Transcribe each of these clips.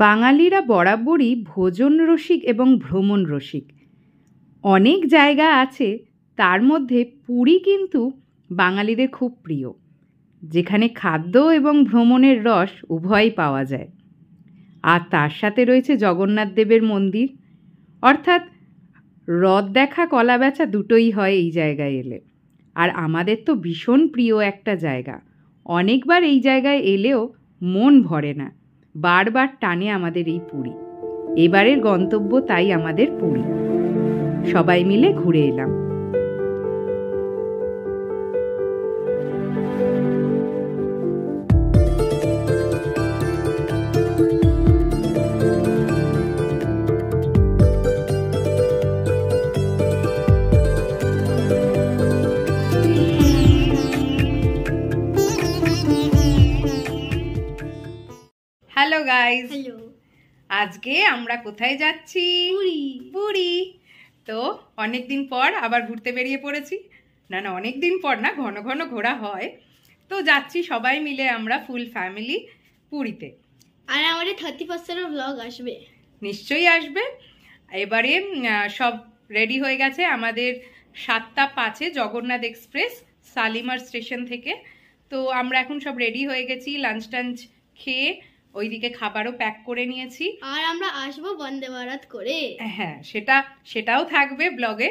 বাঙালিরা বরাবরই ভোজন রসিক এবং ভ্রমণ রসিক। অনেক জায়গা আছে, তার মধ্যে পুরী কিন্তু বাঙালিদের খুব প্রিয়, যেখানে খাদ্য এবং ভ্রমণের রস উভয়ই পাওয়া যায়। আর তার সাথে রয়েছে জগন্নাথ দেবের মন্দির, অর্থাৎ রথ দেখা কলা বেচা দুটোই হয় এই জায়গায় এলে। আর আমাদের তো ভীষণ প্রিয় একটা জায়গা, অনেকবার এই জায়গায় এলেও মন ভরে না, বারবার টানে আমাদের এই পুরী। এবারের গন্তব্য তাই আমাদের পুরী। সবাই মিলে ঘুরে এলাম। Hello guys, hello. আজকে আমরা কোথায় যাচ্ছি? পুরী। পুরী। তো অনেকদিন পর আবার ঘুরতে বেরিয়ে পড়েছি। না অনেক দিন পর না, ঘন ঘন ঘোরা হয়। তো যাচ্ছি সবাই মিলে আমরা ফুল ফ্যামিলি পুরীতে। আর আমাদের 30% ব্লগ আসবে, নিশ্চয়ই আসবে। এবারে সব রেডি হয়ে গেছে আমাদের 7:05 জগন্নাথ এক্সপ্রেস শালিমার স্টেশন থেকে। তো আমরা এখন সব রেডি হয়ে গেছি, লাঞ্চ টাঞ্চ খেয়ে ওইদিকে খাবারও প্যাক করে নিয়েছি। আর আমরা আসবো বন্দে ভারত করে। হ্যাঁ, সেটাও থাকবে ব্লগে।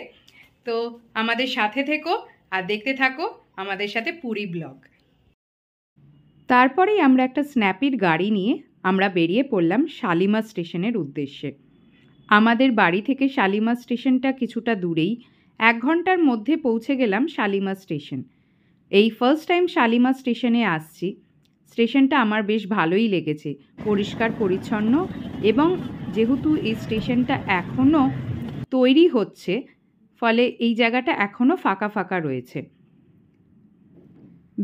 তো আমাদের সাথে থেকো আর দেখতে থাকো আমাদের সাথে পুরী ব্লগ। তারপরেই আমরা একটা স্ন্যাপির গাড়ি নিয়ে আমরা বেরিয়ে পড়লাম শালিমার স্টেশনের উদ্দেশ্যে। আমাদের বাড়ি থেকে শালিমার স্টেশনটা কিছুটা দূরেই, 1 ঘন্টার মধ্যে পৌঁছে গেলাম শালিমার স্টেশন। এই ফার্স্ট টাইম শালিমার স্টেশনে আসছি। স্টেশনটা আমার বেশ ভালোই লেগেছে, পরিষ্কার পরিচ্ছন্ন, এবং যেহেতু এই স্টেশনটা এখনও তৈরি হচ্ছে, ফলে এই জায়গাটা এখনও ফাঁকা ফাঁকা রয়েছে।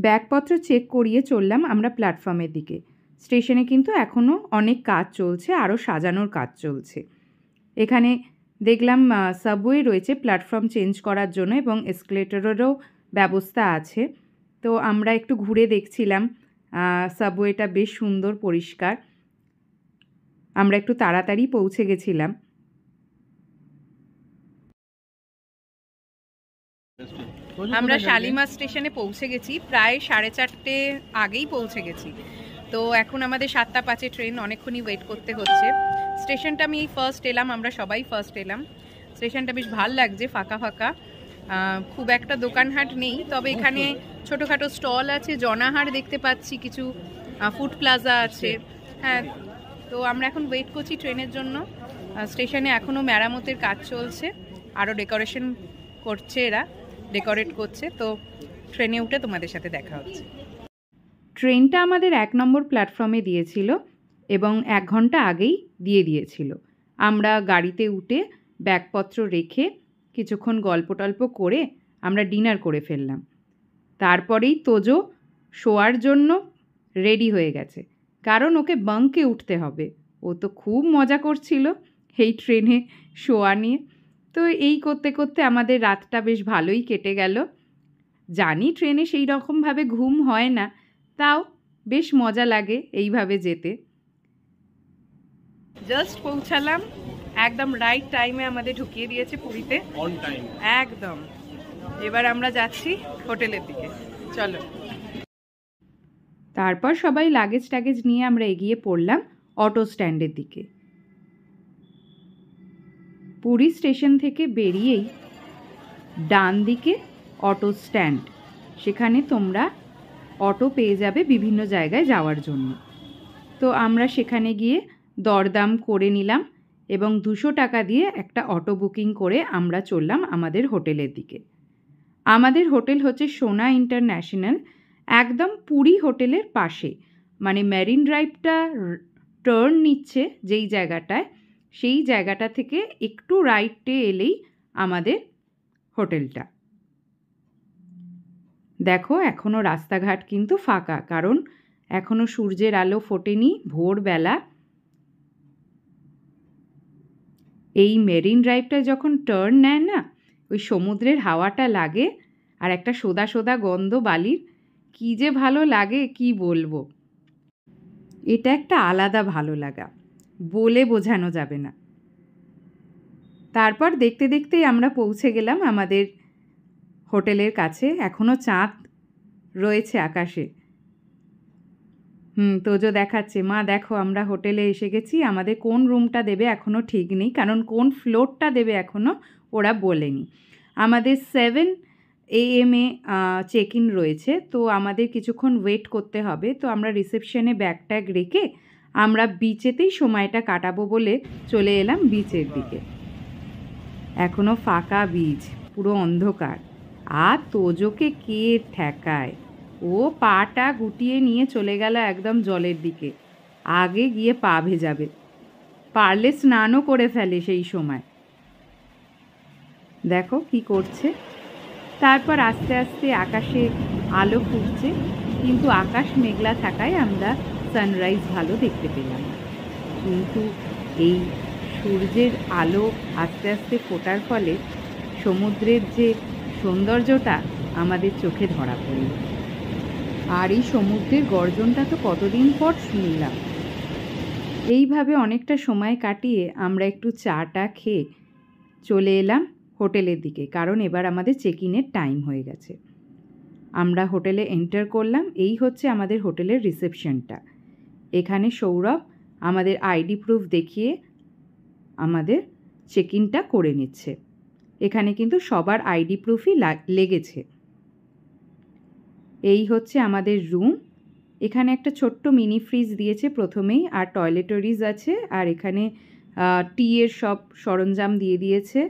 ব্যাগপত্র চেক করিয়ে চললাম আমরা প্ল্যাটফর্মের দিকে। স্টেশনে কিন্তু এখনও অনেক কাজ চলছে, আরও সাজানোর কাজ চলছে। এখানে দেখলাম সাবওয়ে রয়েছে প্ল্যাটফর্ম চেঞ্জ করার জন্য, এবং এসকেলেটরেরও ব্যবস্থা আছে। তো আমরা একটু ঘুরে দেখছিলাম। সাবওয়েটা বেশ সুন্দর, পরিষ্কার। আমরা একটু তাড়াতাড়ি পৌঁছে গেছিলাম। আমরা শালিমার স্টেশনে পৌঁছে গেছি, প্রায় 4:30 আগেই পৌঁছে গেছি। তো এখন আমাদের 7:05 ট্রেন, অনেকক্ষণই ওয়েট করতে হচ্ছে। স্টেশনটা আমি ফার্স্ট এলাম, আমরা সবাই ফার্স্ট এলাম। স্টেশনটা বেশ ভাল লাগছে, ফাঁকা ফাঁকা। খুব একটা দোকানহাট নেই, তবে এখানে ছোটোখাটো স্টল আছে, জনাহার দেখতে পাচ্ছি, কিছু ফুড প্লাজা আছে। হ্যাঁ, তো আমরা এখন ওয়েট করছি ট্রেনের জন্য। স্টেশনে এখনও মেরামতের কাজ চলছে, আরও ডেকোরেশন করছে, এরা ডেকোরেট করছে। তো ট্রেনে উঠে তোমাদের সাথে দেখা হচ্ছে। ট্রেনটা আমাদের 1 নম্বর প্ল্যাটফর্মে দিয়েছিল এবং 1 ঘন্টা আগেই দিয়ে দিয়েছিল। আমরা গাড়িতে উঠে ব্যাগপত্র রেখে কিছুক্ষণ গল্প টল্প করে আমরা ডিনার করে ফেললাম। তারপরেই তোজো শোয়ার জন্য রেডি হয়ে গেছে, কারণ ওকে বাঙ্কে উঠতে হবে। ও তো খুব মজা করছিল এই ট্রেনে শোয়া নিয়ে। তো এই করতে করতে আমাদের রাতটা বেশ ভালোই কেটে গেল। জানি ট্রেনে সেই রকমভাবে ঘুম হয় না, তাও বেশ মজা লাগে এইভাবে যেতে। জাস্ট পৌঁছালাম, একদম রাইট টাইমে আমাদের ঢুকিয়ে দিয়েছে পুরীতে, অন টাইম একদম। এবার আমরা যাচ্ছি হোটেলের দিকে, চলো। তারপর সবাই লাগেজ টাগেজ নিয়ে আমরা এগিয়ে পড়লাম অটো স্ট্যান্ডের দিকে। পুরী স্টেশন থেকে বেরিয়েই ডান দিকে অটো স্ট্যান্ড, সেখানে তোমরা অটো পেয়ে যাবে বিভিন্ন জায়গায় যাওয়ার জন্য। তো আমরা সেখানে গিয়ে দরদাম করে নিলাম এবং 200 টাকা দিয়ে একটা অটো বুকিং করে আমরা চললাম আমাদের হোটেলের দিকে। আমাদের হোটেল হচ্ছে সোনা ইন্টারন্যাশনাল, একদম পুরী হোটেলের পাশে, মানে মেরিন ড্রাইভটা টার্ন নিচ্ছে যেই জায়গাটায়, সেই জায়গাটা থেকে একটু রাইটে এলেই আমাদের হোটেলটা। দেখো এখনও রাস্তাঘাট কিন্তু ফাঁকা, কারণ এখনও সূর্যের আলো ফোটেনি, ভোরবেলা। এই মেরিন ড্রাইভটায় যখন টার্ন নেয় না, ওই সমুদ্রের হাওয়াটা লাগে আর একটা সোদা সোদা গন্ধ বালির, কী যে ভালো লাগে কি বলবো। এটা একটা আলাদা ভালো লাগা। বলে বোঝানো যাবে না। তারপর দেখতে দেখতেই আমরা পৌঁছে গেলাম আমাদের হোটেলের কাছে। এখনও চাঁদ রয়েছে আকাশে। তোজো দেখাচ্ছে, মা দেখো আমরা হোটেলে এসে গেছি। আমাদের কোন রুমটা দেবে এখনও ঠিক নেই, কারণ কোন ফ্লোরটা দেবে এখনও ওরা বলেনি। আমাদের 7 AM চেক ইন রয়েছে, তো আমাদের কিছুক্ষণ ওয়েট করতে হবে। তো আমরা রিসেপশনে ব্যাগ ট্যাগ রেখে আমরা বিচেতেই সময়টা কাটাবো বলে চলে এলাম বিচের দিকে। এখনও ফাঁকা বিচ, পুরো অন্ধকার। আর তোজোকে কে ঠেকায়, ও পাটা গুটিয়ে নিয়ে চলে গেল একদম জলের দিকে। আগে গিয়ে পা ভেজাবে, পারলে স্নানও করে ফেলে সেই সময়। দেখো কি করছে। তারপর আস্তে আস্তে আকাশে আলো ফুটছে, কিন্তু আকাশ মেঘলা থাকায় আমরা সানরাইজ ভালো দেখতে পেলাম। কিন্তু এই সূর্যের আলো আস্তে আস্তে ফোটার ফলে সমুদ্রের যে সৌন্দর্যটা আমাদের চোখে ধরা পড়ল। আর এই সমুদ্রের গর্জনটা তো কতদিন পর শুনলাম। এইভাবে অনেকটা সময় কাটিয়ে আমরা একটু চাটা খেয়ে চলে এলাম হোটেলের দিকে, কারণ এবার আমাদের চেক ইনের টাইম হয়ে গেছে। আমরা হোটেলে এন্টার করলাম। এই হচ্ছে আমাদের হোটেলের রিসেপশনটা। এখানে সৌরভ আমাদের আইডি প্রুফ দেখিয়ে আমাদের চেক ইনটা করে নিচ্ছে। এখানে কিন্তু সবার আইডি প্রুফই লেগেছে। এই হচ্ছে আমাদের রুম। এখানে একটা ছোট্ট মিনি ফ্রিজ দিয়েছে প্রথমেই, আর টয়লেটরিজ আছে, আর এখানে টি এর সব সরঞ্জাম দিয়ে দিয়েছে।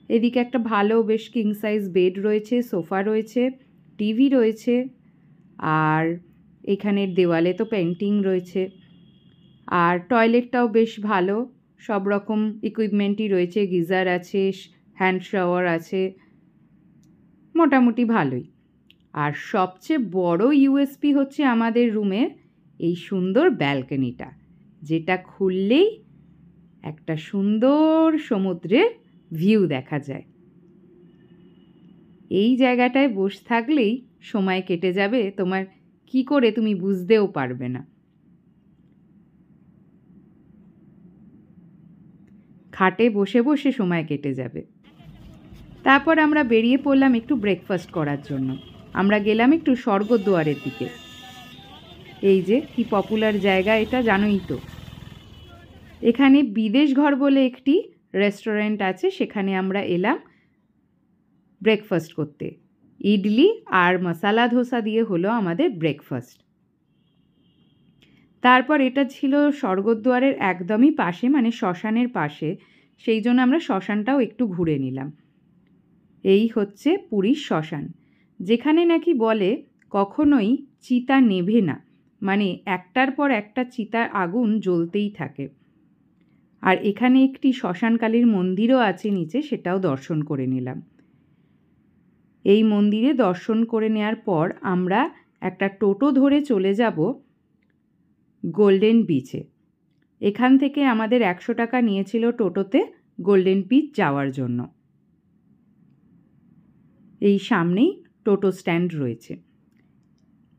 এদিকে একটা ভালো বেশ কিং সাইজ বেড রয়েছে, সোফা রয়েছে, টিভি রয়েছে, আর এখানের দেওয়ালে তো পেন্টিং রয়েছে। আর টয়লেটটাও বেশ ভালো, সব রকম ইকুইপমেন্টই রয়েছে, গিজার আছে, হ্যান্ড শাওয়ার আছে, মোটামুটি ভালোই। আর সবচেয়ে বড় ইউএসপি হচ্ছে আমাদের রুমের এই সুন্দর ব্যালকনিটা, যেটা খুললেই একটা সুন্দর সমুদ্রের ভিউ দেখা যায়। এই জায়গাটায় বসে থাকলেই সময় কেটে যাবে তোমার কি করে তুমি বুঝতেও পারবে না। খাটে বসে বসে সময় কেটে যাবে। তারপর আমরা বেরিয়ে পড়লাম একটু ব্রেকফাস্ট করার জন্য। আমরা গেলাম একটু স্বর্গদ্বারের দিকে। এই যে কি পপুলার জায়গা এটা, জানোই তো। এখানে বিদেশ ঘর বলে একটি রেস্টুরেন্ট আছে, সেখানে আমরা এলাম ব্রেকফাস্ট করতে। ইডলি আর মশালা ধোসা দিয়ে হলো আমাদের ব্রেকফাস্ট। তারপর এটা ছিল স্বর্গদ্বারের একদমই পাশে, মানে শ্মশানের পাশে, সেই জন্য আমরা শ্মশানটাও একটু ঘুরে নিলাম। এই হচ্ছে পুরীর শ্মশান, যেখানে নাকি বলে কখনোই চিতা নেভে না, মানে একটার পর একটা চিতার আগুন জ্বলতেই থাকে। আর এখানে একটি শ্মশানকালীর মন্দিরও আছে নিচে, সেটাও দর্শন করে নিলাম। এই মন্দিরে দর্শন করে নেওয়ার পর আমরা একটা টোটো ধরে চলে যাব গোল্ডেন বিচে। এখান থেকে আমাদের 100 টাকা নিয়েছিল টোটোতে গোল্ডেন বিচ যাওয়ার জন্য। এই সামনেই টোটো স্ট্যান্ড রয়েছে।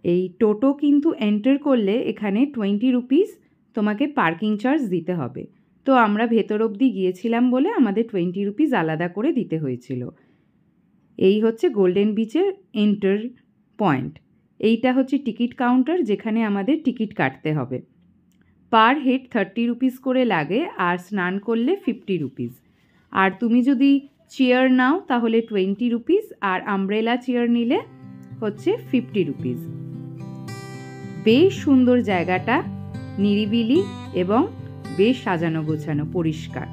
এই টোটো কিন্তু এন্টার করলে এখানে 20 রুপিস তোমাকে পার্কিং চার্জ দিতে হবে। তো আমরা ভেতর অবধি গিয়েছিলাম বলে আমাদের 20 রুপিস আলাদা করে দিতে হয়েছিল। এই হচ্ছে গোল্ডেন বিচের এন্টার পয়েন্ট। এইটা হচ্ছে টিকিট কাউন্টার, যেখানে আমাদের টিকিট কাটতে হবে। পার হেড 30 রুপিস করে লাগে, আর স্নান করলে 50 রুপিস। আর তুমি যদি চেয়ার নাও তাহলে 20 রুপিস, আর আমব্রেলা চেয়ার নিলে হচ্ছে 50 রুপিস। বেশ সুন্দর জায়গাটা, নিরিবিলি এবং বেশ সাজানো গোছানো, পরিষ্কার।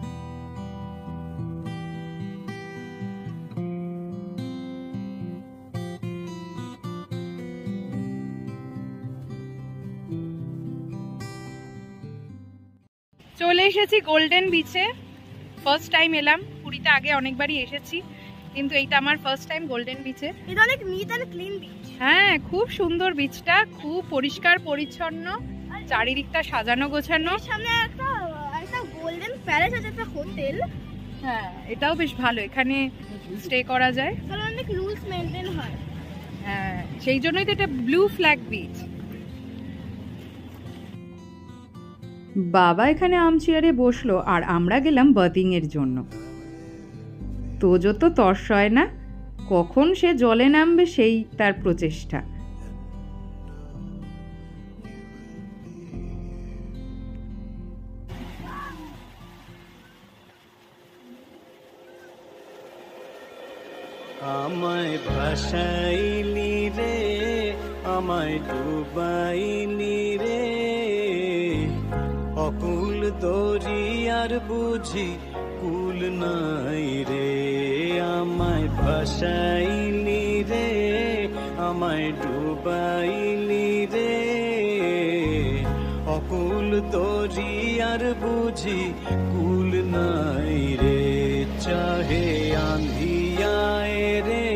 চলে এসেছি গোল্ডেন বিচে। ফার্স্ট টাইম এলাম। পুরীতে আগে অনেকবারই এসেছি, কিন্তু এইটা আমার ফার্স্ট টাইম গোল্ডেন বিচে। এটা অনেক নিট এন্ড ক্লিন বিচ। হ্যাঁ, খুব সুন্দর বিচটা, খুব পরিষ্কার পরিচ্ছন্ন, চারিদিকটা সাজানো গোছানো। সামনে একটা গোল্ডেন প্যালেস আছে, একটা হোটেল। হ্যাঁ, এটাও বেশ ভালো, এখানে স্টে করা যায়। তাহলে অনেক রুলস মেইনটেইন হয়। হ্যাঁ, সেই জন্যই তো এটা ব্লু ফ্ল্যাগ বিচ। বাবা এখানে আর্মচেয়ারে বসলো আর আমরা গেলাম বাথিংয়ের জন্য। তোজো তো তর্স হয় না, কখন সে জলে নামবে সেই তার প্রচেষ্টা। আমায় ভাসাইলি রে, আমায় ডুবাইলি রে, অকুল দরিয়ার বুঝি কুল নাই রে। আমায় ভাসাইলি রে, আমায় ডুবাইলি রে, অকুল দরিয়ার বুঝি কুল নাই রে। চাহে আঁধিয়ায় রে,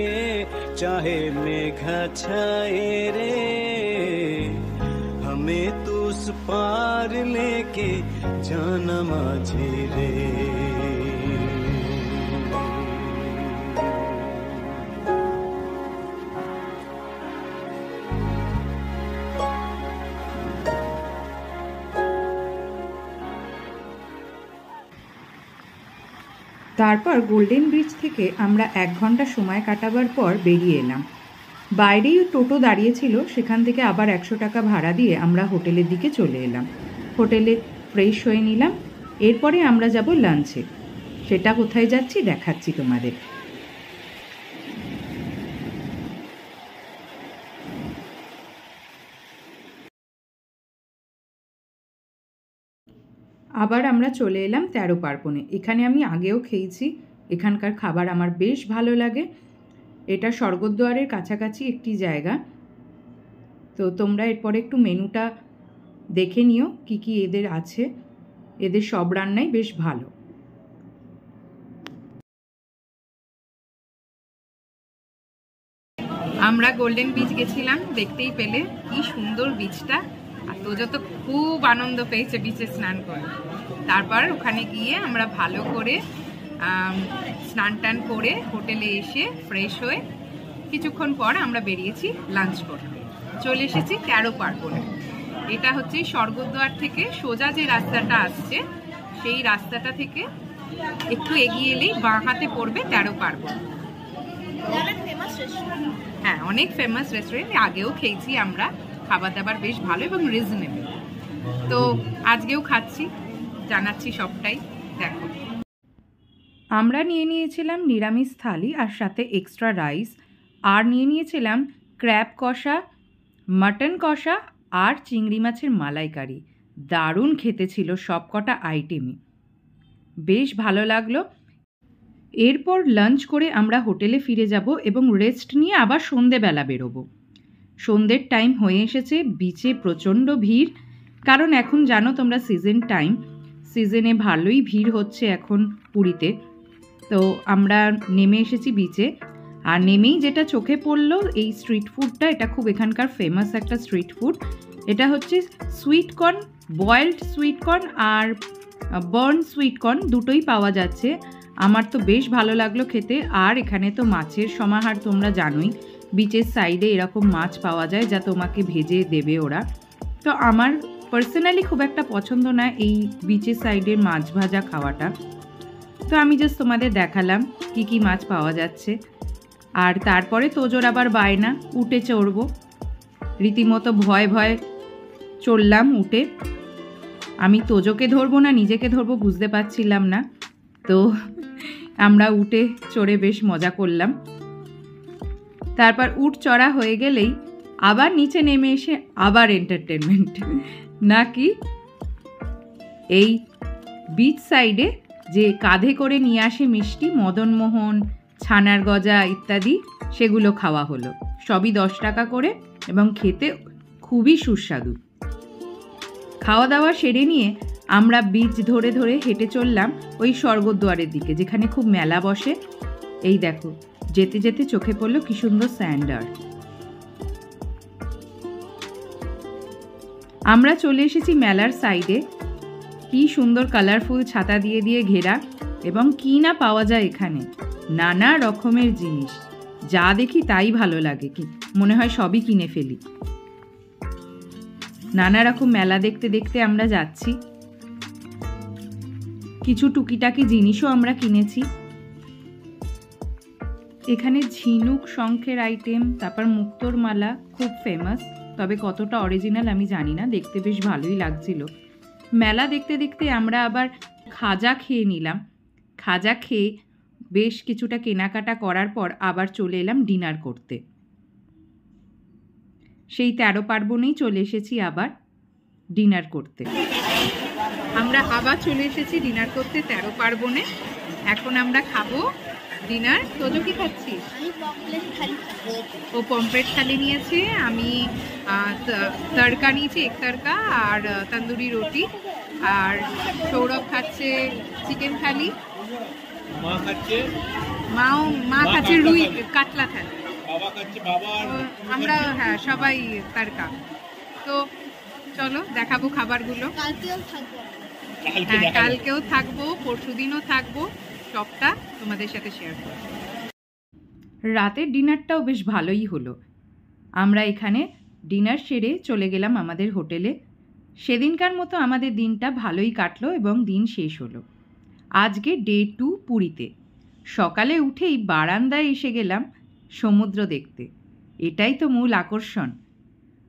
चाहे मेघा छाए रे, हमें तो उस पार लेके जाना माझे रे। তারপর গোল্ডেন ব্রিজ থেকে আমরা 1 ঘন্টা সময় কাটাবার পর বেরিয়ে এলাম। বাইরেই টোটো দাঁড়িয়েছিল, সেখান থেকে আবার 100 টাকা ভাড়া দিয়ে আমরা হোটেলের দিকে চলে এলাম। হোটেলে ফ্রেশ হয়ে নিলাম, এরপরে আমরা যাব লাঞ্চে। সেটা কোথায় যাচ্ছি দেখাচ্ছি তোমাদের। আবার আমরা চলে এলাম 13 পার্বণে। এখানে আমি আগেও খেয়েছি, এখানকার খাবার আমার বেশ ভালো লাগে। এটা স্বর্গদ্বারের কাছাকাছি একটি জায়গা। তো তোমরা এরপরে একটু মেনুটা দেখে নিও কি কি এদের আছে। এদের সব রান্নাই বেশ ভালো। আমরা গোল্ডেন বিচ গেছিলাম, দেখতেই পেলে কি সুন্দর বিচটা। আর তোজো তো খুব আনন্দ পেয়েছে বিচে স্নান করে। তারপর ওখানে গিয়ে আমরা ভালো করে স্নান টান করে হোটেলে এসে ফ্রেশ হয়ে কিছুক্ষণ পর আমরা বেরিয়েছি লাঞ্চ করতে। চলে এসেছি 13 পার্বণে। এটা হচ্ছে স্বর্গদ্বার থেকে সোজা যে রাস্তাটা আসছে, সেই রাস্তাটা থেকে একটু এগিয়ে এলেই বাঁ হাতে পড়বে 13 পার্বণ। হ্যাঁ, অনেক ফেমাস রেস্টুরেন্ট, আগেও খেয়েছি আমরা। খাবার দাবার বেশ ভালো এবং রিজনেবল। তো আজকেও খাচ্ছি, জানাচ্ছি সবটাই। দেখো, আমরা নিয়ে নিয়েছিলাম নিরামিষ থালি আর সাথে এক্সট্রা রাইস, আর নিয়ে নিয়েছিলাম ক্র্যাব কষা, মাটন কষা আর চিংড়ি মাছের মালাইকারি। দারুণ খেতে ছিল সব কটা আইটেমই, বেশ ভালো লাগলো। এরপর লাঞ্চ করে আমরা হোটেলে ফিরে যাব এবং রেস্ট নিয়ে আবার সন্ধেবেলা বেরোবো। সন্ধ্যের টাইম হয়ে এসেছে, বিচে প্রচণ্ড ভিড়, কারণ এখন জানো তোমরা সিজন টাইম, সিজনে ভালোই ভিড় হচ্ছে এখন পুরীতে। তো আমরা নেমে এসেছি বিচে, আর নেমেই যেটা চোখে পড়লো এই স্ট্রিট ফুডটা। এটা খুব এখানকার ফেমাস একটা স্ট্রিট ফুড। এটা হচ্ছে sweet corn, boiled sweet corn আর বার্ন সুইট কর্ন, দুটোই পাওয়া যাচ্ছে। আমার তো বেশ ভালো লাগলো খেতে। আর এখানে তো মাছের সমাহার, তোমরা জানোই বিচের সাইডে এরকম মাছ পাওয়া যায় যা তোমাকে ভেজে দেবে ওরা। তো আমার পার্সোনালি খুব একটা পছন্দ না এই বিচের সাইডের মাছ ভাজা খাওয়াটা। তো আমি জাস্ট তোমাদের দেখালাম কি কি মাছ পাওয়া যাচ্ছে। আর তারপরে তোজোর আবার বায়না উঠে চড়বো, রীতিমতো ভয় ভয় চড়লাম উঠে। আমি তোজোকে ধরবো না নিজেকে ধরবো বুঝতে পারছিলাম না, তো আমরা উঠে চড়ে বেশ মজা করলাম। তারপর উঠ চড়া হয়ে গেলেই আবার নিচে নেমে এসে আবার এন্টারটেনমেন্ট নাকি। এই বিচ সাইডে যে কাঁধে করে নিয়ে আসে মিষ্টি, মদনমোহন, ছানার গজা ইত্যাদি, সেগুলো খাওয়া হলো। সবই 10 টাকা করে এবং খেতে খুবই সুস্বাদু। খাওয়া দাওয়া সেরে নিয়ে আমরা বিচ ধরে ধরে হেঁটে চললাম ওই স্বর্গদ্বারের দিকে, যেখানে খুব মেলা বসে। এই দেখো, যেতে যেতে চোখে পড়লো কি সুন্দর স্যান্ডার। আমরা চলে এসেছি মেলার সাইডে। কি সুন্দর কালারফুল ছাতা দিয়ে দিয়ে ঘেরা, এবং কি না পাওয়া যায় এখানে, নানা রকমের জিনিস। যা দেখি তাই ভালো লাগে, কি মনে হয় সবই কিনে ফেলি। নানা রকম মেলা দেখতে দেখতে আমরা যাচ্ছি। কিছু টুকিটাকি জিনিসও আমরা কিনেছি। এখানে ঝিনুক শঙ্খের আইটেম, তারপর মুক্তোর মালা খুব ফেমাস, তবে কতটা অরিজিনাল আমি জানি না, দেখতে বেশ ভালোই লাগছিল। মেলা দেখতে দেখতে আমরা আবার খাজা খেয়ে নিলাম। খাজা খেয়ে বেশ কিছুটা কেনাকাটা করার পর আবার চলে এলাম ডিনার করতে। সেই 13 পার্বণেই চলে এসেছি আবার ডিনার করতে। আমরা আবার চলে এসেছি ডিনার করতে 13 পার্বণে। এখন আমরা খাবো ডিনার। তোজো কি খাচ্ছিস? আমি পমফ্রেট খালি খাবো। ও পমফ্রেট থালি নিয়েছে, আমি তড়কা নিয়েছি, এক তড়কা আর তন্দুরি রুটি, আর সৌরভ খাচ্ছে চিকেন থালি, মা খাচ্ছে রুই কাতলা থালি, আমরা হ্যাঁ সবাই তড়কা। তো চলো দেখাবো খাবারগুলো। কালকেও থাকবো। হ্যাঁ, কালকেও থাকবো, পরশুদিনও থাকবো, সবটা তোমাদের সাথে শেয়ার করব। রাতের ডিনারটাও বেশ ভালোই হলো। আমরা এখানে ডিনার সেরে চলে গেলাম আমাদের হোটেলে। সেদিনকার মতো আমাদের দিনটা ভালোই কাটলো এবং দিন শেষ হলো। আজকে ডে 2 পুরীতে। সকালে উঠেই বারান্দায় এসে গেলাম সমুদ্র দেখতে। এটাই তো মূল আকর্ষণ।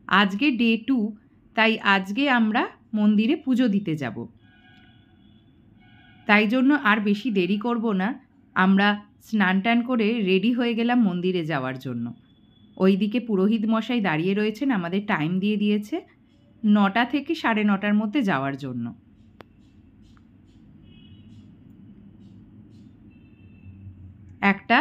আজকে ডে 2, তাই আজকে আমরা মন্দিরে পুজো দিতে যাব। তাই জন্য আর বেশি দেরি করব না, আমরা স্নান টান করে রেডি হয়ে গেলাম মন্দিরে যাওয়ার জন্য। ওইদিকে পুরোহিত মশাই দাঁড়িয়ে রয়েছেন, আমাদের টাইম দিয়ে দিয়েছে 9টা থেকে 9:30টার মধ্যে যাওয়ার জন্য। একটা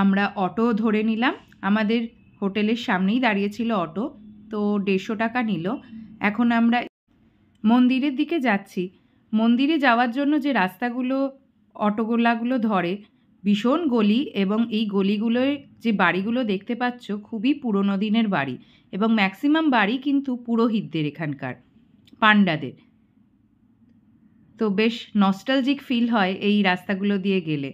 আমরা অটো ধরে নিলাম, আমাদের হোটেলের সামনেই দাঁড়িয়েছিল অটো, তো 150 টাকা নিল। এখন আমরা মন্দিরের দিকে যাচ্ছি। মন্দিরে যাওয়ার জন্য যে রাস্তাগুলো অটোগুলো ধরে, ভীষণ গলি, এবং এই গলিগুলোয় যে বাড়িগুলো দেখতে পাচ্ছ খুবই পুরনো দিনের বাড়ি, এবং ম্যাক্সিমাম বাড়ি কিন্তু পুরোহিতদের, এখানকার পাণ্ডাদের। তো বেশ নস্টালজিক ফিল হয় এই রাস্তাগুলো দিয়ে গেলে।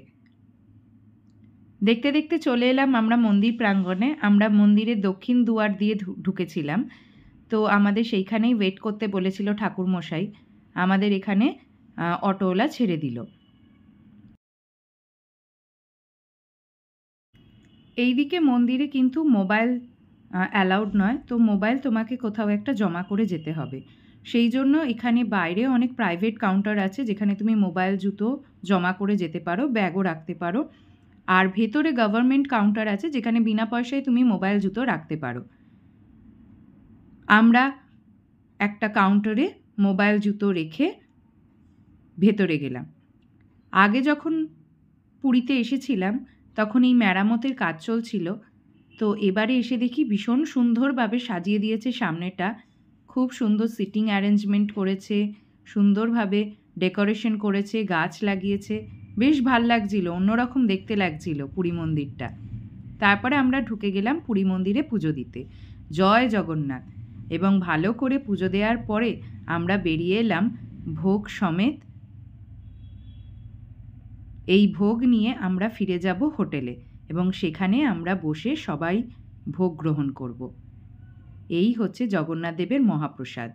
দেখতে দেখতে চলে এলাম আমরা মন্দির প্রাঙ্গণে। আমরা মন্দিরের দক্ষিণ দুয়ার দিয়ে ঢুকেছিলাম, তো আমাদের সেইখানেই ওয়েট করতে বলেছিল ঠাকুরমশাই। আমাদের এখানে অটোওয়ালা ছেড়ে দিল। এইদিকে মন্দিরে কিন্তু মোবাইল অ্যালাউড নয়, তো মোবাইল তোমাকে কোথাও একটা জমা করে যেতে হবে। সেই জন্য এখানে বাইরে অনেক প্রাইভেট কাউন্টার আছে যেখানে তুমি মোবাইল জুতো জমা করে যেতে পারো, ব্যাগও রাখতে পারো। আর ভেতরে গভর্নমেন্ট কাউন্টার আছে যেখানে বিনা পয়সায় তুমি মোবাইল জুতো রাখতে পারো। আমরা একটা কাউন্টারে মোবাইল জুতো রেখে ভেতরে গেলাম। আগে যখন পুরীতে এসেছিলাম তখন এই মেরামতের কাজ চলছিল, তো এবারে এসে দেখি ভীষণ সুন্দরভাবে সাজিয়ে দিয়েছে সামনেটা। খুব সুন্দর সিটিং অ্যারেঞ্জমেন্ট করেছে, সুন্দরভাবে ডেকোরেশন করেছে, গাছ লাগিয়েছে, বেশ ভাল লাগছিল, অন্যরকম দেখতে লাগছিল পুরী মন্দিরটা। তারপরে আমরা ঢুকে গেলাম পুরী মন্দিরে পুজো দিতে। জয় জগন্নাথ। এবং ভালো করে পুজো দেওয়ার পরে আমরা বেরিয়ে এলাম ভোগ সমেত। এই ভোগ নিয়ে আমরা ফিরে যাব হোটেলে, এবং সেখানে আমরা বসে সবাই ভোগ গ্রহণ করব। এই হচ্ছে জগন্নাথ দেবের মহাপ্রসাদ।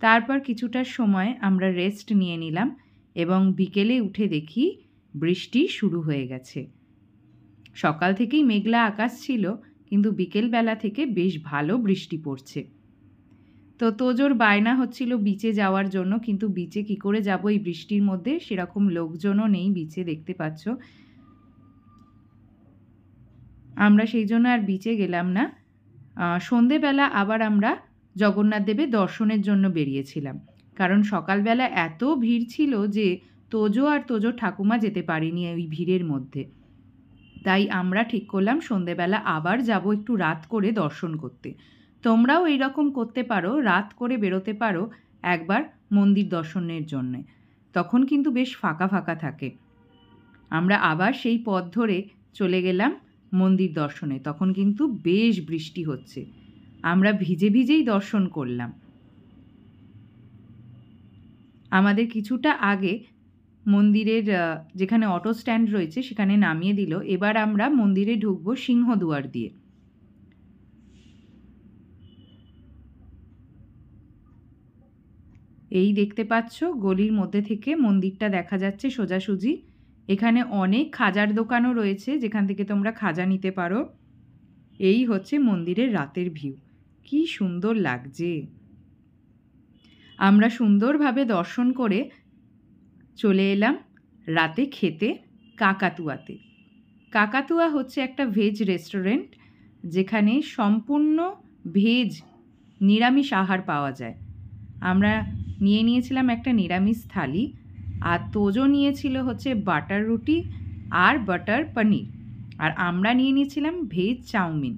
তারপর কিছুটা সময় আমরা রেস্ট নিয়ে নিলাম, এবং বিকেলে উঠে দেখি বৃষ্টি শুরু হয়ে গেছে। সকাল থেকেই মেঘলা আকাশ ছিল, কিন্তু বিকেলবেলা থেকে বেশ ভালো বৃষ্টি পড়ছে। তো তোজোর বায়না হচ্ছিল বিচে যাওয়ার জন্য, কিন্তু বিচে কি করে যাব এই বৃষ্টির মধ্যে, সেরকম লোকজনও নেই বিচে, দেখতে পাচ্ছ। আমরা সেই জন্য আর বিচে গেলাম না। সন্ধেবেলা আবার আমরা জগন্নাথ দেবের দর্শনের জন্য বেরিয়েছিলাম, কারণ সকালবেলা এত ভিড় ছিল যে তোজো আর তোজোর ঠাকুমা যেতে পারিনি ওই ভিড়ের মধ্যে। তাই আমরা ঠিক করলাম সন্ধেবেলা আবার যাব একটু রাত করে দর্শন করতে। তোমরাও এইরকম করতে পারো, রাত করে বেরোতে পারো একবার মন্দির দর্শনের জন্যে, তখন কিন্তু বেশ ফাঁকা ফাঁকা থাকে। আমরা আবার সেই পথ ধরে চলে গেলাম মন্দির দর্শনে। তখন কিন্তু বেশ বৃষ্টি হচ্ছে, আমরা ভিজে ভিজেই দর্শন করলাম। আমাদের কিছুটা আগে মন্দিরের যেখানে অটো স্ট্যান্ড রয়েছে সেখানে নামিয়ে দিল। এবার আমরা মন্দিরে ঢুকবো সিংহদুয়ার দিয়ে। এই দেখতে পাচ্ছ গলির মধ্যে থেকে মন্দিরটা দেখা যাচ্ছে সোজাসুজি। এখানে অনেক খাজার দোকানও রয়েছে যেখান থেকে তোমরা খাজা নিতে পারো। এই হচ্ছে মন্দিরের রাতের ভিউ, কি সুন্দর লাগছে। আমরা সুন্দরভাবে দর্শন করে চলে এলাম রাতে খেতে কাকাতুয়াতে। কাকাতুয়া হচ্ছে একটা ভেজ রেস্টুরেন্ট যেখানে সম্পূর্ণ ভেজ নিরামিষ আহার পাওয়া যায়। আমরা নিয়েছিলাম একটা নিরামিষ থালি, আর তোজো নিয়েছিল হচ্ছে বাটার রুটি আর বাটার পনির, আর আমরা নিয়েছিলাম ভেজ চাউমিন।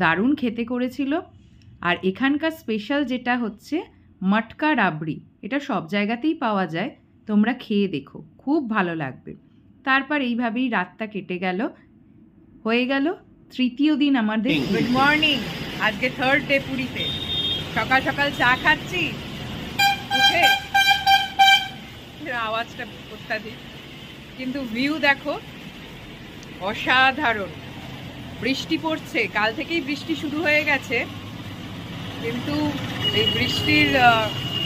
দারুণ খেতে করেছিল। আর এখানকার স্পেশাল যেটা হচ্ছে মটকা রাবড়ি, এটা সব জায়গাতেই পাওয়া যায়, তোমরা খেয়ে দেখো, খুব ভালো লাগবে। তারপর এইভাবেই রাতটা কেটে গেল। হয়ে গেল তৃতীয় দিন আমাদের। গুড মর্নিং, আজকে থার্ড ডে পুরীতে। সকাল সকাল চা খাচ্ছি, উঠে আওয়াজটা অত্যাধিক, কিন্তু ভিউ দেখো অসাধারণ। বৃষ্টি পড়ছে, কাল থেকেই বৃষ্টি শুরু হয়ে গেছে, কিন্তু এই বৃষ্টির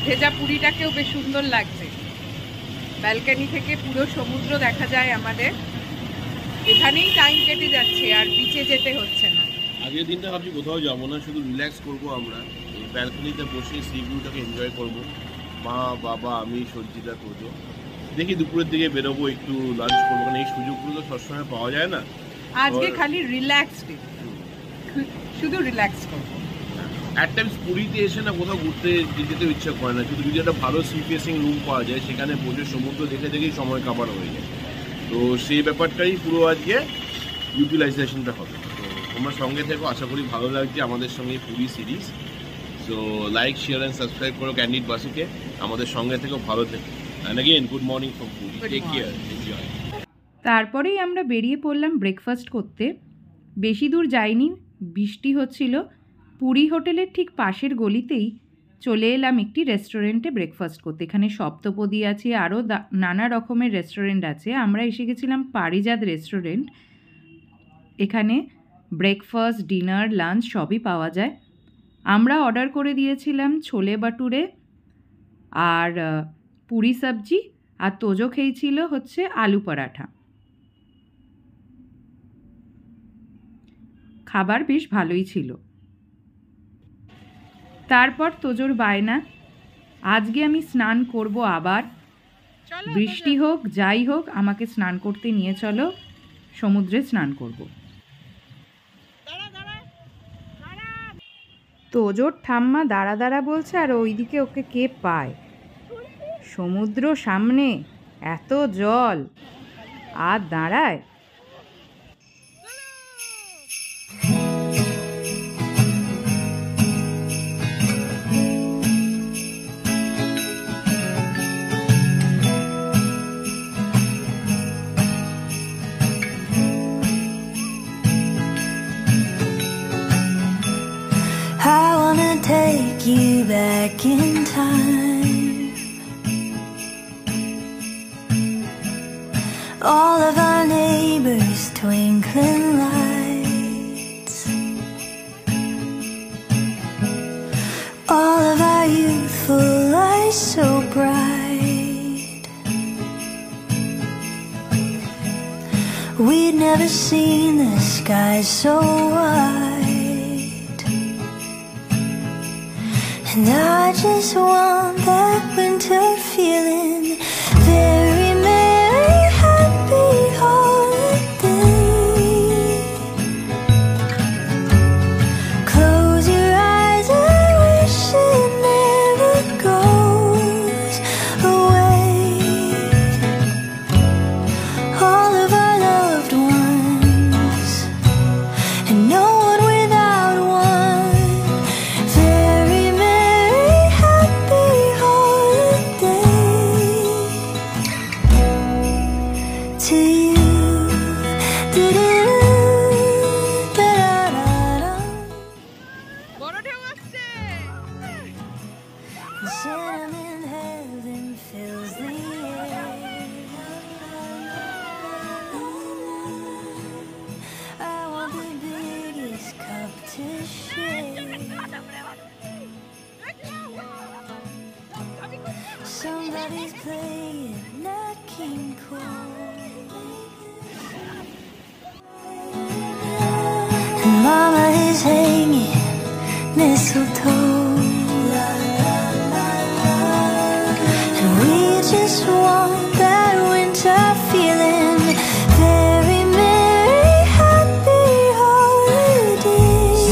ভেজা পুরীটাকেও বেশ সুন্দর লাগছে। ব্যালকনি থেকে পুরো সমুদ্র দেখা যায় আমাদের। এখানেই টাইম কেটে যাচ্ছে, আর বিচে যেতে হচ্ছে না। আগের দিনটা ভাবছি কোথাও যাবো না, শুধু রিল্যাক্স করবো। আমরা এই ব্যালকনিতে বসে সি ভিউটাকে এনজয় করবো, মা বাবা আমি সজ্জিতা তোজো। দেখি দুপুরের দিকে বেরোবো, একটু লাঞ্চ করবো, কারণ এই সুযোগগুলো তো সবসময় পাওয়া যায় না। আজকে খালি রিল্যাক্স ডে, শুধু রিল্যাক্স করবো। অ্যাট টাইমস পুরীতে এসে না কোথাও ঘুরতে যেতে ইচ্ছা করে না, শুধু যদি একটা ভালো সি ফেসিং রুম পাওয়া যায়, সেখানে বসে সমুদ্র দেখে দেখেই সময় কাবার হয়ে যায়। তো সেই ব্যাপারটাই পুরো আজকে ইউটিলাইজেশনটা হবে। তো তোমরা সঙ্গে থেকো, আশা করি ভালো লাগছে আমাদের সঙ্গে Puri series. So like, share and subscribe করো ক্যান্ডিড বাসুকে, আমাদের সঙ্গে থেকো, ভালো থেকো। And again good morning from Puri, take care, enjoy. তারপরেই আমরা বেরিয়ে পড়লাম ব্রেকফাস্ট করতে। বেশি দূর যাইনি, বৃষ্টি হচ্ছিল। পুরী হোটেলের ঠিক পাশের গলিতেই চলে এলাম একটি রেস্টুরেন্টে ব্রেকফাস্ট করতে। এখানে সপ্তপদী আছে, আরও নানা রকমের রেস্টুরেন্ট আছে। আমরা এসে গেছিলাম পারিজাত রেস্টুরেন্ট। এখানে ব্রেকফাস্ট, ডিনার, লাঞ্চ সবই পাওয়া যায়। আমরা অর্ডার করে দিয়েছিলাম ছোলে বাটুরে আর পুরি সবজি, আর তোজো খেয়েছিল হচ্ছে আলু পরাঠা। খাবার বেশ ভালোই ছিল। তারপর তোজোর বায়না, আজকে আমি স্নান করব আবার, বৃষ্টি হোক যাই হোক আমাকে স্নান করতে নিয়ে চলো, সমুদ্রে স্নান করব। তোজোর ঠাম্মা দাঁড়া দাঁড়া বলছে, আর ওইদিকে ওকে কে পায়। সমুদ্র সামনে, এত জল, আর দাঁড়ায়। Take you back in time. All of our neighbors' twinkling lights, all of our youthful eyes so bright. We'd never seen the sky so wide. And I just want that winter feeling, very merry, happy holiday. Close your eyes and wish it never goes away. All of our loved ones, and no one without one. Very to you. The cinnamon heaven fills the air. I want the biggest cup to share. Everybody's playing Nat King Cole. And Mama is hanging mistletoe. And we just want that winter feeling. Very merry, happy holidays.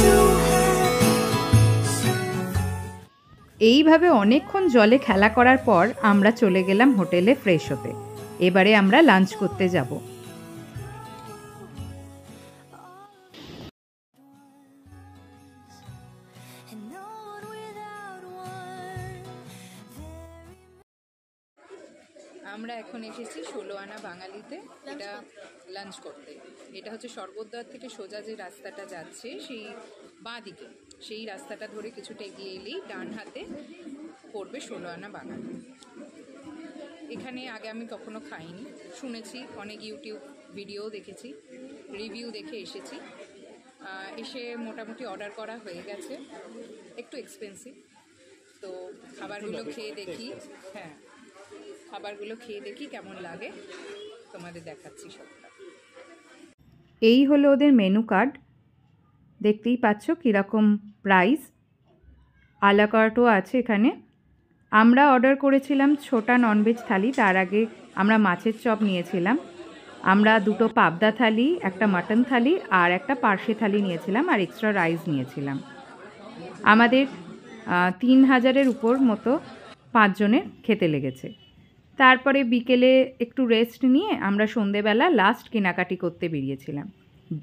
এইভাবে অনেকক্ষণ জলে খেলা করার পর আমরা চলে গেলাম হোটেলে ফ্রেশ হতে। এবারে আমরা লাঞ্চ করতে যাব। And no one without one. আমরা এখন এসেছি 16 আনা বাঙালিতে এটা লাঞ্চ করতে। এটা হচ্ছে স্বর্গদ্বার থেকে সোজা যে রাস্তাটা যাচ্ছে সেই বাঁ দিকে, সেই রাস্তাটা ধরে কিছুটা এগিয়ে এলেই ডান হাতে পড়বে 16 আনা বাঙালি। এখানে আগে আমি কখনো খাইনি, শুনেছি, অনেক ইউটিউব ভিডিও দেখেছি, রিভিউ দেখে এসেছি। এসে মোটামুটি অর্ডার করা হয়ে গেছে, একটু এক্সপেন্সিভ। তো খাবারগুলো খেয়ে দেখি, হ্যাঁ খাবারগুলো খেয়ে দেখি কেমন লাগে, তোমাদের দেখাচ্ছি সবটা। এই হলো ওদের মেনু কার্ড, দেখতেই পাচ্ছ কীরকম প্রাইস। আলা কার্টও আছে এখানে। আমরা অর্ডার করেছিলাম ছোটা ননভেজ থালি, তার আগে আমরা মাছের চপ নিয়েছিলাম। আমরা দুটো পাবদা থালি, একটা মাটন থালি আর একটা পার্শে থালি নিয়েছিলাম, আর এক্সট্রা রাইস নিয়েছিলাম। আমাদের 3000-এর উপর মতো 5 জনের খেতে লেগেছে। তারপরে বিকেলে একটু রেস্ট নিয়ে আমরা সন্ধেবেলা লাস্ট কেনাকাটি করতে বেরিয়েছিলাম।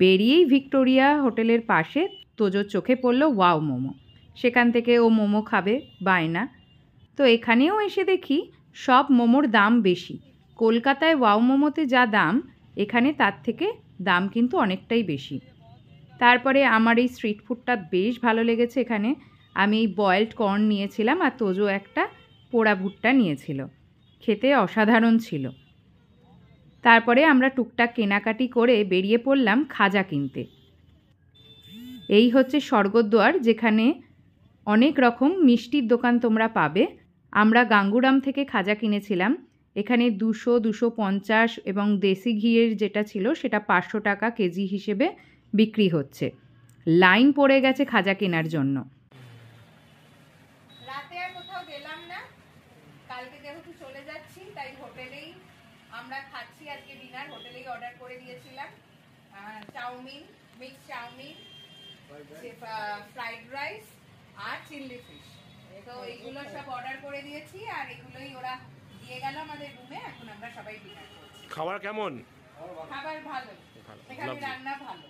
বেরিয়েই ভিক্টোরিয়া হোটেলের পাশে তোজোর চোখে পড়ল ওয়াও মোমো। সেখান থেকে ও মোমো খাবে বায়না। তো এখানেও এসে দেখি সব মোমোর দাম বেশি। কলকাতায় ওয়াও মোমোতে যা দাম, এখানে তার থেকে দাম কিন্তু অনেকটাই বেশি। তারপরে আমার এই স্ট্রিট ফুডটা বেশ ভালো লেগেছে এখানে। আমি এই বয়েলড কর্ন নিয়েছিলাম আর তোজো একটা পোড়া ভুট্টা নিয়েছিল, খেতে অসাধারণ ছিল। তারপরে আমরা টুকটাক কেনাকাটি করে বেরিয়ে পড়লাম খাজা কিনতে। এই হচ্ছে স্বর্গদ্বার, যেখানে অনেক রকম মিষ্টির দোকান তোমরা পাবে। আমরা গাঙ্গুরাম থেকে খাজা কিনেছিলাম। এখানে 200, 250 এবং দেশি ঘিয়ের যেটা ছিল সেটা 500 টাকা কেজি হিসেবে বিক্রি হচ্ছে। লাইন পড়ে গেছে খাজা কেনার জন্য। রাতে আর কোথাও গেলাম না, কালকে যেহেতু চলে যাচ্ছি তাই হোটেলেই আমরা খাচ্ছি। আজকে ডিনার হোটেলেই অর্ডার করে দিয়েছিলাম, chowmein, mix chowmein, fried rice আর চিলি ফিশ। তো এইগুলো সব অর্ডার করে দিয়েছি আর এগুলোই ওরা দিয়ে গেল আমাদের রুমে। এখন আমরা সবাই ডিনার করছি। খাবার কেমন? খাবার ভালো, এখানে রান্না ভালো।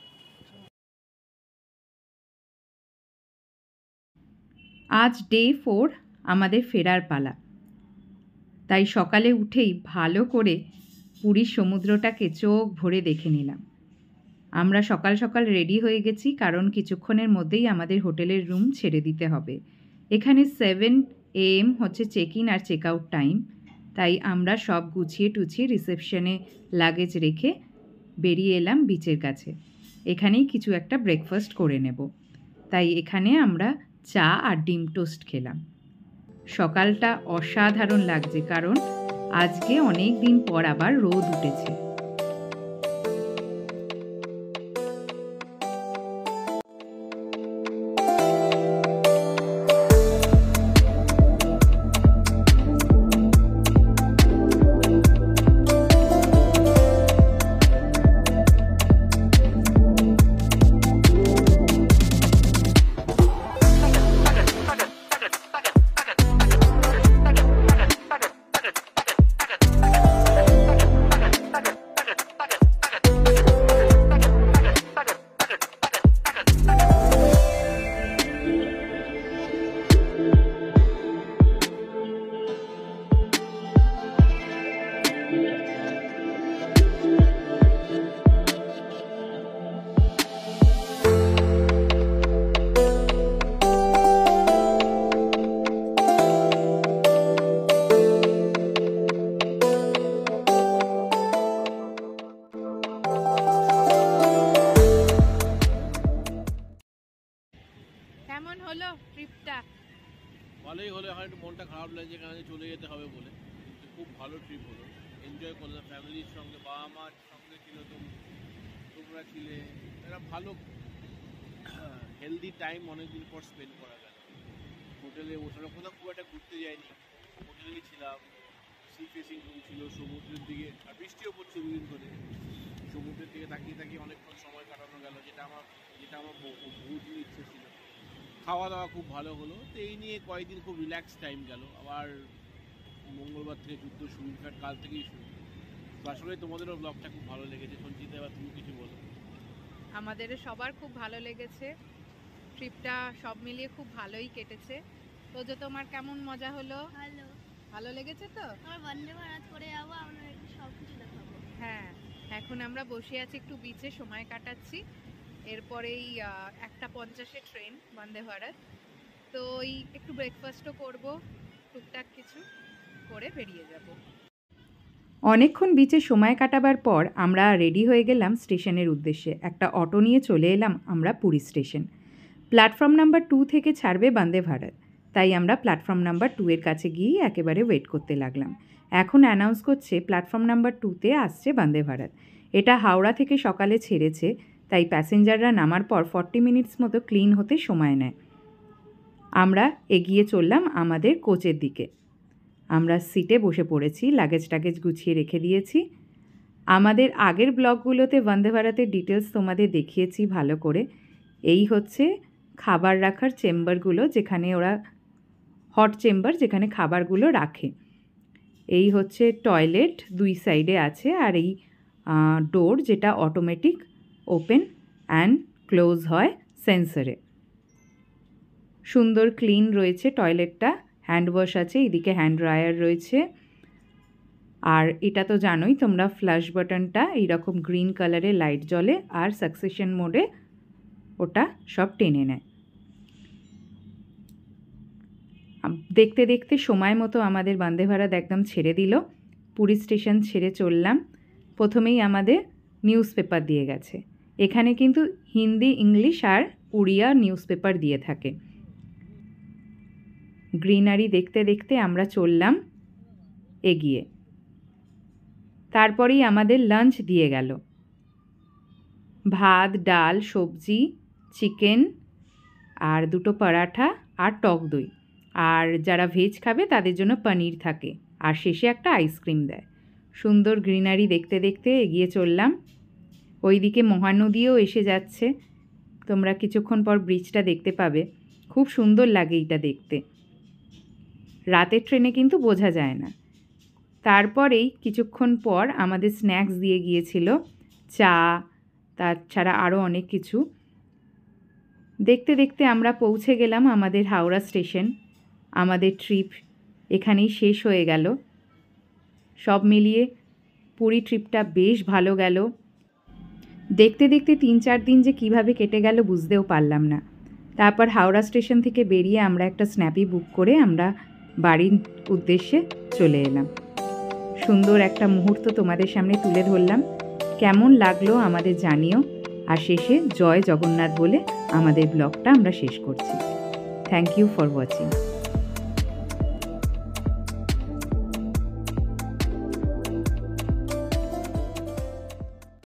আজ ডে 4, আমাদের ফেরার পালা। তাই সকালে উঠেই ভালো করে পুরীর সমুদ্রটাকে চোখ ভরে দেখে নিলাম। আমরা সকাল সকাল রেডি হয়ে গেছি, কারণ কিছুক্ষণের মধ্যেই আমাদের হোটেলের রুম ছেড়ে দিতে হবে। এখানে 7 AM হচ্ছে চেক ইন আর চেক আউট টাইম। তাই আমরা সব গুছিয়ে টুছিয়ে রিসেপশনে লাগেজ রেখে বেরিয়ে এলাম বিচের কাছে। এখানেই কিছু একটা ব্রেকফাস্ট করে নেব। তাই এখানে আমরা চা আর ডিম টোস্ট খেলাম। সকালটা অসাধারণ লাগছে, কারণ আজকে অনেক দিন পর আবার রোদ উঠেছে। কেমন হলো ট্রিপটা? ভালোই হলো। এখন একটু মনটা খারাপ লাগছে, কারণ চলে যেতে হবে বলে। খুব ভালো ট্রিপ হলো, এনজয় করলাম ফ্যামিলির সঙ্গে, বাবা মার সঙ্গে ছিল, তোমরা ছিলে, একটা ভালো হেলদি টাইম অনেকদিন পর স্পেন্ড করা গেল। হোটেলে ওঠানো কোথাও খুব একটা ঘুরতে যাইনি, হোটেলেই ছিলাম, সি ফেসিং রুম ছিল, সমুদ্রের দিকে, আর বৃষ্টিও পড়ছে দুদিন ধরে, সমুদ্রের দিকে তাকিয়ে তাকিয়ে অনেকক্ষণ সময় কাটানো গেল, যেটা আমার বহুত ইচ্ছে ছিল। খাওয়া দাওয়া খুব ভালো হলো। তো এই নিয়ে কয়েকদিন খুব রিল্যাক্স টাইম গেল। আবার মঙ্গলবার থেকে যুদ্ধ শুরু, ইনফ্যাক্ট কাল থেকেই শুরু। তো আসলে তোমাদেরও ব্লগটা খুব ভালো লেগেছে। সঞ্চিতা, এবার তুমি কিছু বলো। আমাদের সবার খুব ভালো লেগেছে, ট্রিপটা সব মিলিয়ে খুব ভালোই কেটেছে। তো যে তোমার কেমন মজা হলো? ভালো, ভালো লেগেছে তো? আমরা বন্দে ভারত করে যাবো, আমরা সব কিছু দেখাবো। হ্যাঁ, এখন আমরা বসে আছি একটু বিচে সময় কাটাচ্ছি। এরপরেই 1:50 ট্রেন বন্দে ভারত। তো ওই একটু ব্রেকফাস্টও করব, টুকটাক কিছু করে বেরিয়ে যাব। অনেকক্ষণ বিচে সময় কাটাবার পর আমরা রেডি হয়ে গেলাম স্টেশনের উদ্দেশ্যে। একটা অটো নিয়ে চলে এলাম আমরা পুরী স্টেশন। প্ল্যাটফর্ম নাম্বার 2 থেকে ছাড়বে বন্দে ভারত, তাই আমরা প্ল্যাটফর্ম নাম্বার 2 এর কাছে গিয়ে একেবারে ওয়েট করতে লাগলাম। এখন অ্যানাউন্স করছে প্ল্যাটফর্ম নাম্বার 2-তে আসছে বন্দে ভারত। এটা হাওড়া থেকে সকালে ছেড়েছে, তাই প্যাসেঞ্জাররা নামার পর 40 মিনিটস মতো ক্লিন হতে সময় নেয়। আমরা এগিয়ে চললাম আমাদের কোচের দিকে। আমরা সিটে বসে পড়েছি, লাগেজ টাগেজ গুছিয়ে রেখে দিয়েছি। আমাদের আগের ব্লগগুলোতে বন্দে ভারতের ডিটেলস তোমাদের দেখিয়েছি ভালো করে। এই হচ্ছে খাবার রাখার চেম্বারগুলো, যেখানে ওরা হট চেম্বার, যেখানে খাবারগুলো রাখে। এই হচ্ছে টয়লেট, 2 সাইডে আছে, আর এই ডোর যেটা অটোমেটিক ওপেন অ্যান্ড ক্লোজ হয় সেন্সরে। সুন্দর ক্লিন রয়েছে টয়লেটটা, হ্যান্ড ওয়াশ আছে, এদিকে হ্যান্ড ড্রায়ার রয়েছে। আর এটা তো জানোই তোমরা, ফ্ল্যাশ বাটনটা এইরকম গ্রিন কালারের লাইট জ্বলে, আর সাকসেশন মোডে ওটা সব টেনে নেয়। দেখতে দেখতে সময় মতো আমাদের বন্দে ভারত একদম ছেড়ে দিল। পুরী স্টেশন ছেড়ে চললাম। প্রথমেই আমাদের নিউজ পেপার দিয়ে গেছে। এখানে কিন্তু হিন্দি, ইংলিশ আর উড়িয়া নিউজ পেপার দিয়ে থাকে। গ্রিনারি দেখতে দেখতে আমরা চললাম এগিয়ে। তারপরেই আমাদের লাঞ্চ দিয়ে গেল। ভাত, ডাল, সবজি, চিকেন আর 2টো পরাঠা আর টক দই। আর যারা ভেজ খাবে তাদের জন্য পনির থাকে, আর শেষে একটা আইসক্রিম দেয়। সুন্দর গ্রিনারি দেখতে দেখতে এগিয়ে চললাম। ওইদিকে মহানদীও এসে যাচ্ছে, তোমরা কিছুক্ষণ পর ব্রিজটা দেখতে পাবে। খুব সুন্দর লাগে এটা দেখতে। রাতের ট্রেনে কিন্তু বোঝা যায় না। তারপরেই কিছুক্ষণ পর আমাদের স্ন্যাক্স দিয়ে গিয়েছিল, চা, তাছাড়া আরও অনেক কিছু। দেখতে দেখতে আমরা পৌঁছে গেলাম আমাদের হাওড়া স্টেশন। আমাদের ট্রিপ এখানেই শেষ হয়ে গেল। সব মিলিয়ে পুরী ট্রিপটা বেশ ভালো গেল। দেখতে দেখতে 3-4 দিন যে কিভাবে কেটে গেল বুঝতেও পারলাম না। তারপর হাওড়া স্টেশন থেকে বেরিয়ে আমরা একটা স্ন্যাপি বুক করে আমরা বাড়ির উদ্দেশ্যে চলে এলাম। সুন্দর একটা মুহূর্ত তোমাদের সামনে তুলে ধরলাম। কেমন লাগলো আমাদের জানিও। আর শেষে জয় জগন্নাথ বলে আমাদের ব্লগটা আমরা শেষ করছি। Thank you for watching.